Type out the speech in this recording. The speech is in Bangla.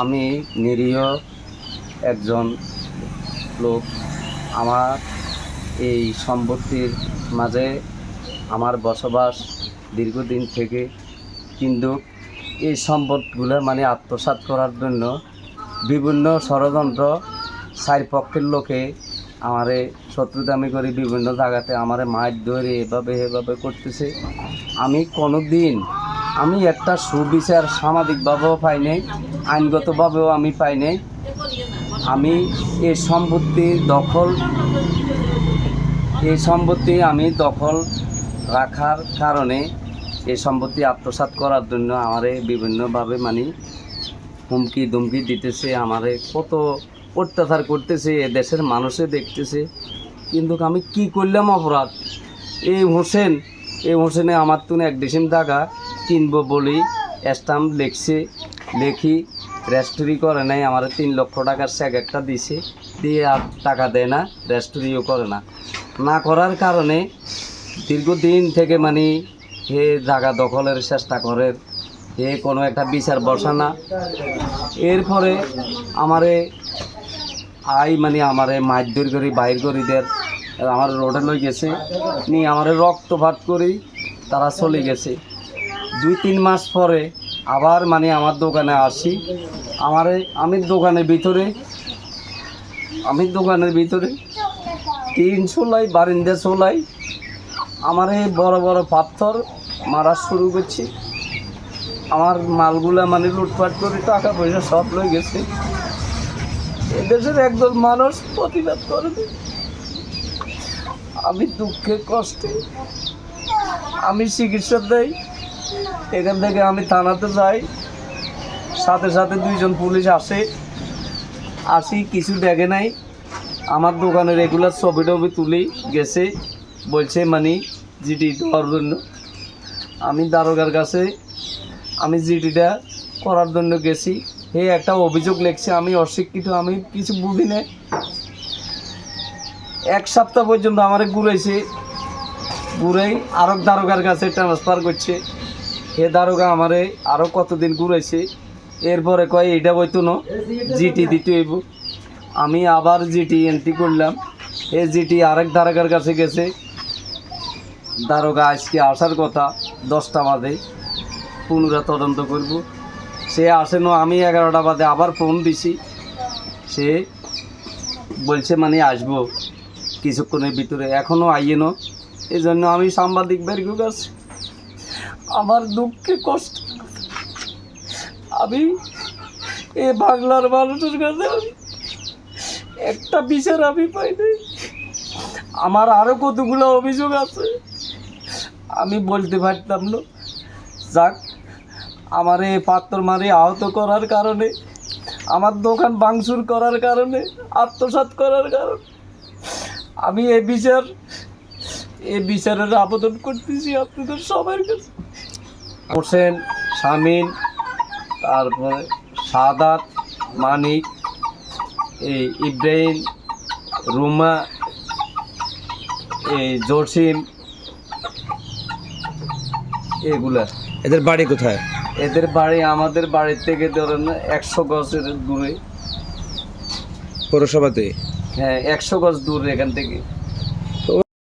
আমি নিরীহ একজন লোক। আমার এই সম্পত্তির মাঝে আমার বসবাস দীর্ঘদিন থেকে, কিন্তু এই সম্পদগুলো মানে আত্মসাৎ করার জন্য বিভিন্ন ষড়যন্ত্র চার পক্ষের লোকে আমারে শত্রুতামি করে বিভিন্ন জায়গাতে আমারে মাছ ধরে এভাবে করতেছে। আমি কোনো দিন আমি একটা সুবিচার সামাজিকভাবেও পাই নাই, আইনগতভাবেও আমি পাই নাই। আমি এই সম্পত্তি আমি দখল রাখার কারণে এই সম্পত্তি আত্মসাৎ করার জন্য আমারে বিভিন্নভাবে মানে হুমকি দুমকি দিতেছে, আমারে কত অত্যাচার করতেছে, এ দেশের মানুষে দেখতেছে। কিন্তু আমি কি করলাম অপরাধ? এই হোসেনে আমার তো 1 ডিসেম্বর টাকা কিনবো বলি স্টাম্প লেখি রেজিস্ট্রি করে নাই। আমার 3 লক্ষ টাকার চেক একটা দিছে, দিয়ে আর টাকা দেয় না, রেজিস্ট্রিও করে না করার কারণে দীর্ঘদিন থেকে মানে হে জায়গা দখলের চেষ্টা করে, হে কোনো একটা বিচার বসা না। এরপরে আমারে আমারে মারধর করি, বাইর করি দের আমার রোডে লই গেছে, নিয়ে আমারে রক্তপাত করি তারা চলে গেছে। 2-3 মাস পরে আবার আমার দোকানে আসি। আমি দোকানের ভিতরে 3 চুলাই বারিন্দা চুলাই আমার এই বড় বড় পাথর মারা শুরু করছি। আমার মালগুলা লুটপাট করে টাকা পয়সা সব লই গেছে। এদেশের একদল মানুষ প্রতিবাদ করবে। আমি দুঃখে কষ্টে আমি চিকিৎসা দেই। এখান থেকে আমি থানাতে যাই, সাথে 2জন পুলিশ আসি, কিছু দেখে নাই। আমার দোকানে রেগুলার ছবি তুলি গেছে, বলছে জিডি দেওয়ার জন্য। আমি দারোগার কাছে আমি জিডিটা করার জন্য গেছি, একটা অভিযোগ লিখছে। আমি অশিক্ষিত, আমি কিছু বুঝি না। 1 সপ্তাহ পর্যন্ত আমার ঘুরাই আরো দারোগার কাছে ট্রান্সফার করছে। দারোগা আমারে আরো কতদিন ঘুরাইছে। এরপরে কয় এইটা বইতো না, জিটি দিতে হইব। আমি আবার জিটি এন্ট্রি করলাম। জিটি আরেক দারোগার কাছে গেছে। দারোগা আজকে আসার কথা 10টা বাজে, পুনরায় তদন্ত করব। সে আসে না। আমি 11টা বাজে আবার ফোন দিছি, সে বলছে আসবো কিছুক্ষণের ভিতরে, এখনও আইয়ে না। এই জন্য আমি সাংবাদিক বের কাছে আমার দুঃখে কষ্ট, আমি এ বাংলার মানুষের কাছে একটা বিচার আমি পাই নাই। আমার আরো কতগুলো অভিযোগ আছে, আমি বলতে পারতাম না। যাক, আমার এই পাত্র আহত করার কারণে, আমার দোকান ভাঙচুর করার কারণে, আত্মসাৎ করার কারণে আমি এই বিচারের আবেদন করতেছি আপনাদের সবার কাছে। হোসেন, শামিন, তারপরে সাদাত, মানিক, এই ইব্রাহিম, রুমা, এই জসিম, এগুলা। এদের বাড়ি কোথায়? এদের বাড়ি আমাদের বাড়ির থেকে ধরেন 100 গজের দূরে। পৌরসভাতে? হ্যাঁ, 100 গজ দূরে এখান থেকে।